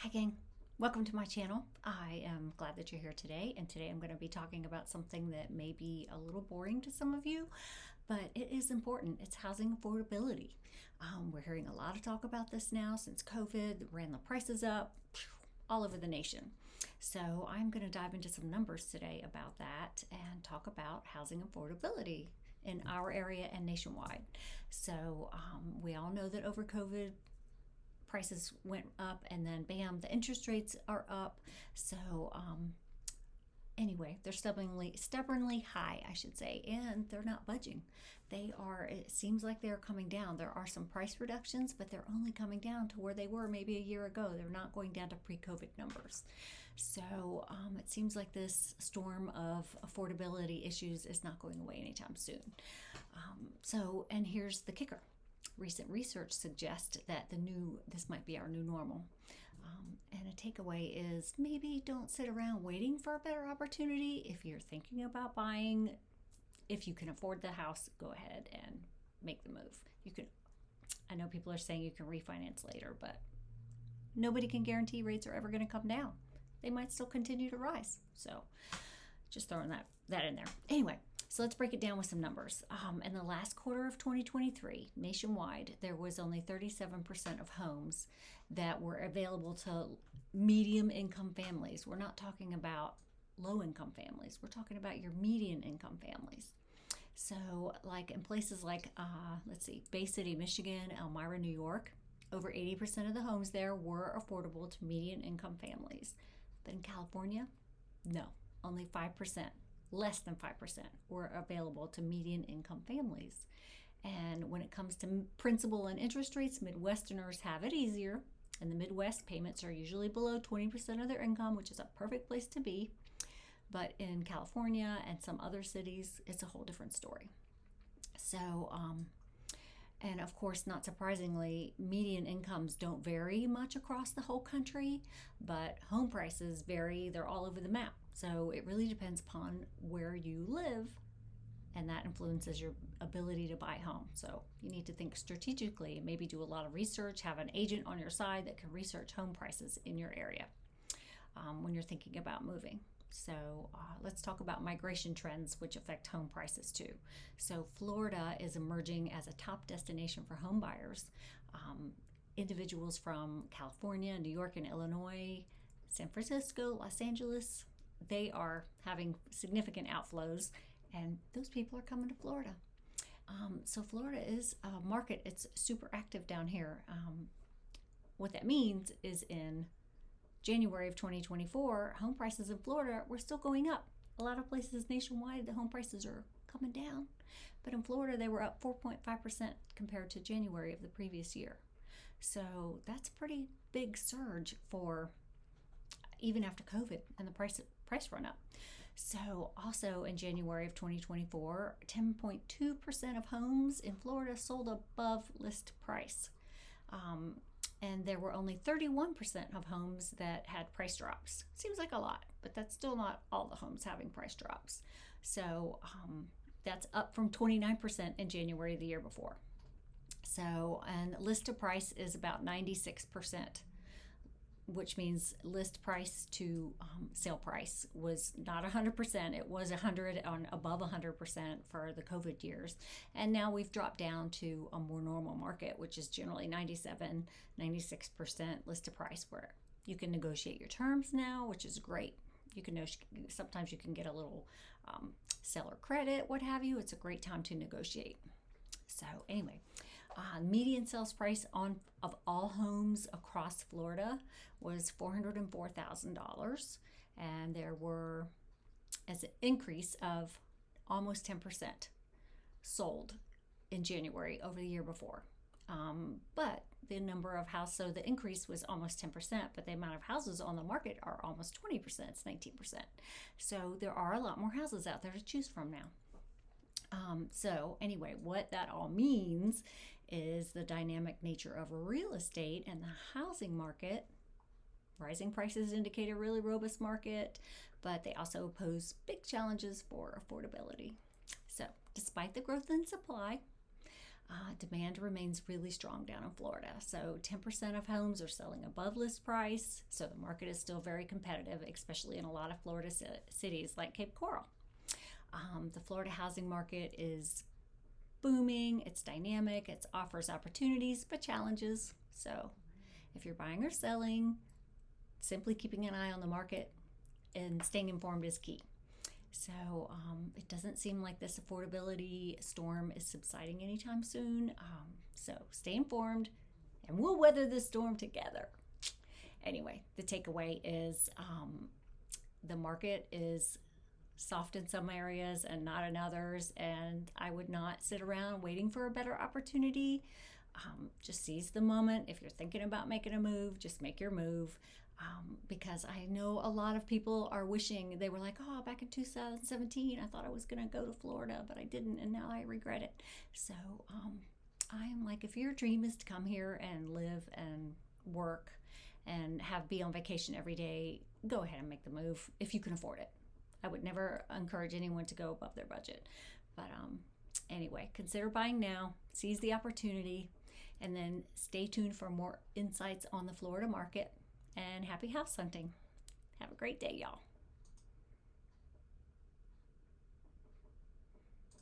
Hi gang, welcome to my channel. I am glad that you're here today, and today I'm going to be talking about something that may be a little boring to some of you, but it is important. It's housing affordability. We're hearing a lot of talk about this now since COVID ran the prices up all over the nation. So I'm going to dive into some numbers today about that and talk about housing affordability in our area and nationwide. So we all know that over COVID, prices went up, and then bam, the interest rates are up. So anyway, they're stubbornly high, I should say, and they're not budging. It seems like they're coming down. There are some price reductions, but they're only coming down to where they were maybe a year ago. They're not going down to pre-COVID numbers. So it seems like this storm of affordability issues is not going away anytime soon. And here's the kicker. Recent research suggests that this might be our new normal. And a takeaway is maybe don't sit around waiting for a better opportunity. If you're thinking about buying, if you can afford the house, go ahead and make the move. I know people are saying you can refinance later, but nobody can guarantee rates are ever going to come down. They might still continue to rise. So just throwing that in there. Anyway, so let's break it down with some numbers. In the last quarter of 2023, nationwide, there was only 37% of homes that were available to medium income families. We're not talking about low income families. We're talking about your median income families. So like in places like, Bay City, Michigan, Elmira, New York, over 80% of the homes there were affordable to median income families. But in California, no, only 5%. Less than 5% were available to median income families. And when it comes to principal and interest rates, Midwesterners have it easier. In the Midwest, payments are usually below 20% of their income, which is a perfect place to be. But in California and some other cities, it's a whole different story. So, and of course, not surprisingly, median incomes don't vary much across the whole country, but home prices vary. They're all over the map. So it really depends upon where you live, and that influences your ability to buy a home. So you need to think strategically and maybe do a lot of research, have an agent on your side that can research home prices in your area when you're thinking about moving. So let's talk about migration trends, which affect home prices too. So Florida is emerging as a top destination for home buyers. Individuals from California, New York, and Illinois, San Francisco, Los Angeles, they are having significant outflows, and those people are coming to Florida. So Florida is a market. It's super active down here. What that means is in January of 2024, home prices in Florida were still going up. A lot of places nationwide, the home prices are coming down. But in Florida, they were up 4.5% compared to January of the previous year. So that's a pretty big surge for even after COVID and the price run up. So also in January of 2024, 10.2% of homes in Florida sold above list price. And there were only 31% of homes that had price drops. Seems like a lot, but that's still not all the homes having price drops. So that's up from 29% in January the year before. So, and list to price is about 96%, which means list price to sale price was not 100%. It was 100 on above 100% for the COVID years. And now we've dropped down to a more normal market, which is generally 97, 96% list to price, where you can negotiate your terms now, which is great. Sometimes you can get a little seller credit, what have you. It's a great time to negotiate. So anyway, median sales price of all homes across Florida was $404,000, and there were as an increase of almost 10% sold in January over the year before. But the number of houses, so the increase was almost 10%, but the amount of houses on the market are almost 20%. It's 19%. So there are a lot more houses out there to choose from now. So anyway, what that all means is the dynamic nature of real estate and the housing market. Rising prices indicate a really robust market, but they also pose big challenges for affordability. So despite the growth in supply, Demand remains really strong down in Florida. So 10% of homes are selling above list price. So the market is still very competitive, especially in a lot of Florida cities like Cape Coral. The Florida housing market is booming. It's dynamic. It offers opportunities but challenges. So if you're buying or selling, simply keeping an eye on the market and staying informed is key. So it doesn't seem like this affordability storm is subsiding anytime soon. So stay informed and we'll weather this storm together. Anyway, the takeaway is the market is soft in some areas and not in others. And I would not sit around waiting for a better opportunity. Just seize the moment. If you're thinking about making a move, just make your move. Because I know a lot of people are wishing, they were like, oh, back in 2017, I thought I was going to go to Florida, but I didn't, and now I regret it. So I'm like, if your dream is to come here and live and work and be on vacation every day, go ahead and make the move if you can afford it. I would never encourage anyone to go above their budget. But anyway, consider buying now, seize the opportunity, and then stay tuned for more insights on the Florida market. And happy house hunting. Have a great day, y'all.